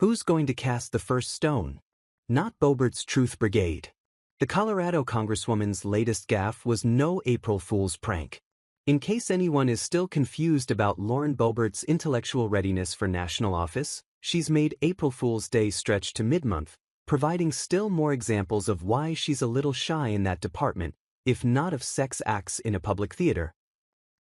Who's going to cast the first stone? Not Boebert's Truth Brigade. The Colorado Congresswoman's latest gaffe was no April Fool's prank. In case anyone is still confused about Lauren Boebert's intellectual readiness for national office, she's made April Fool's Day stretch to mid-month, providing still more examples of why she's a little shy in that department, if not of sex acts in a public theater.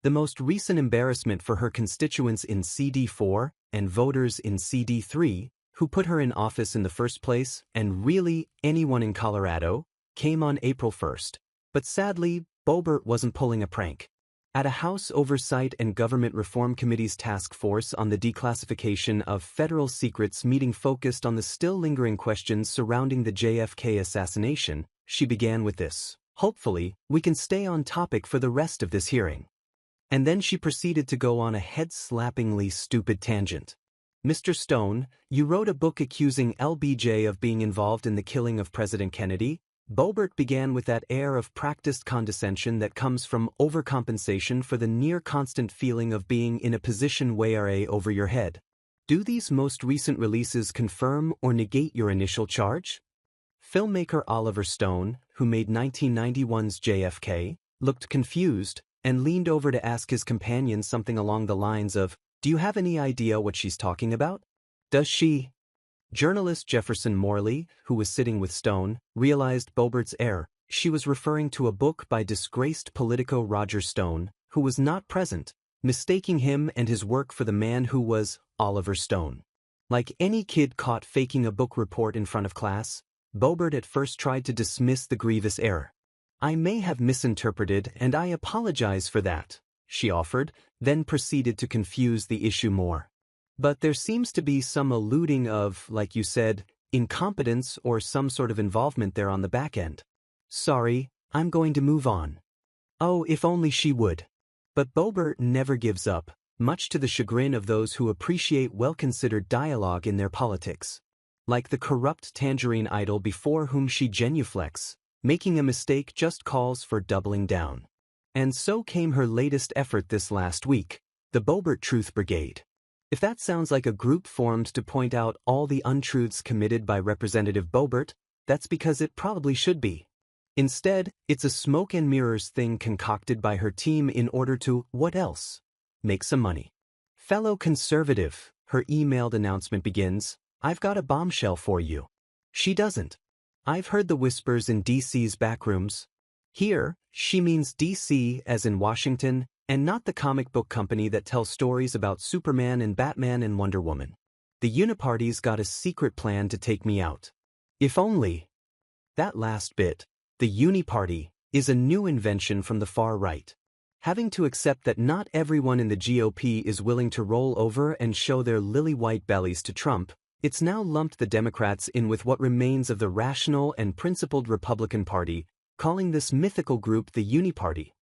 The most recent embarrassment for her constituents in CD4 and voters in CD3, who put her in office in the first place, and really anyone in Colorado, came on April 1st. But sadly, Boebert wasn't pulling a prank. At a House Oversight and Government Reform Committee's task force on the declassification of federal secrets meeting focused on the still lingering questions surrounding the JFK assassination, she began with this: "Hopefully, we can stay on topic for the rest of this hearing." And then she proceeded to go on a head-slappingly stupid tangent. "Mr. Stone, you wrote a book accusing LBJ of being involved in the killing of President Kennedy." Boebert began with that air of practiced condescension that comes from overcompensation for the near-constant feeling of being in a position way over your head. Do these most recent releases confirm or negate your initial charge? Filmmaker Oliver Stone, who made 1991's JFK, looked confused and leaned over to ask his companion something along the lines of, "Do you have any idea what she's talking about? Does she?" Journalist Jefferson Morley, who was sitting with Stone, realized Boebert's error. She was referring to a book by disgraced Politico Roger Stone, who was not present, mistaking him and his work for the man who was Oliver Stone. Like any kid caught faking a book report in front of class, Boebert at first tried to dismiss the grievous error. "I may have misinterpreted and I apologize for that," she offered, then proceeded to confuse the issue more. "But there seems to be some alluding of, like you said, incompetence or some sort of involvement there on the back end. Sorry, I'm going to move on." Oh, if only she would. But Boebert never gives up, much to the chagrin of those who appreciate well-considered dialogue in their politics. Like the corrupt Tangerine idol before whom she genuflects, making a mistake just calls for doubling down. And so came her latest effort this last week, the Boebert Truth Brigade. If that sounds like a group formed to point out all the untruths committed by Representative Boebert, that's because it probably should be. Instead, it's a smoke and mirrors thing concocted by her team in order to, what else? Make some money. "Fellow conservative," her emailed announcement begins, "I've got a bombshell for you." She doesn't. I've heard the whispers in DC's backrooms. Here, she means DC as in Washington, and not the comic book company that tells stories about Superman and Batman and Wonder Woman. The Uniparty's got a secret plan to take me out. If only. That last bit, the Uniparty, is a new invention from the far right. Having to accept that not everyone in the GOP is willing to roll over and show their lily-white bellies to Trump, it's now lumped the Democrats in with what remains of the rational and principled Republican Party, calling this mythical group the Uniparty.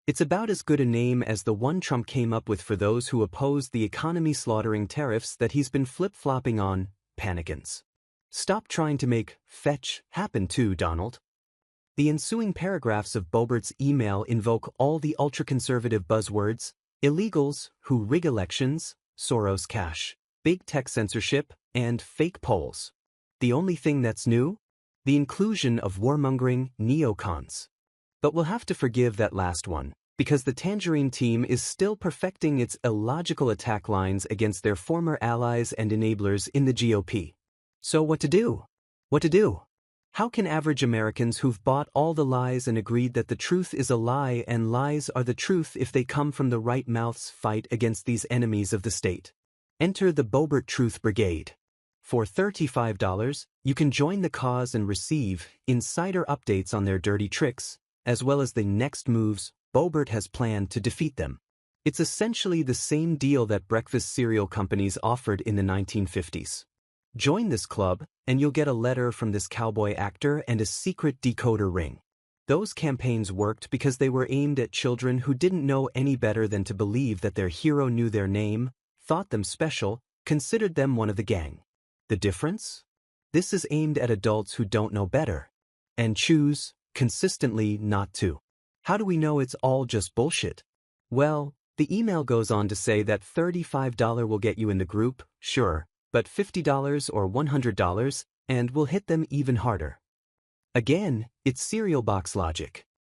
It's about as good a name as the one Trump came up with for those who opposed the economy-slaughtering tariffs that he's been flip-flopping on, panicans. Stop trying to make fetch happen too, Donald. The ensuing paragraphs of Boebert's email invoke all the ultra-conservative buzzwords: illegals who rig elections, Soros cash, big tech censorship, and fake polls. The only thing that's new? The inclusion of warmongering neocons. But we'll have to forgive that last one, because the Tangerine team is still perfecting its illogical attack lines against their former allies and enablers in the GOP. So what to do? What to do? How can average Americans who've bought all the lies and agreed that the truth is a lie and lies are the truth if they come from the right mouths fight against these enemies of the state? Enter the Boebert Truth Brigade. For $35, you can join the cause and receive insider updates on their dirty tricks, as well as the next moves Boebert has planned to defeat them. It's essentially the same deal that breakfast cereal companies offered in the 1950s. Join this club, and you'll get a letter from this cowboy actor and a secret decoder ring. Those campaigns worked because they were aimed at children who didn't know any better than to believe that their hero knew their name, thought them special, considered them one of the gang. The difference? This is aimed at adults who don't know better, and choose, consistently, not to. How do we know it's all just bullshit? Well, the email goes on to say that $35 will get you in the group, sure, but $50 or $100, and we'll hit them even harder. Again, it's cereal box logic.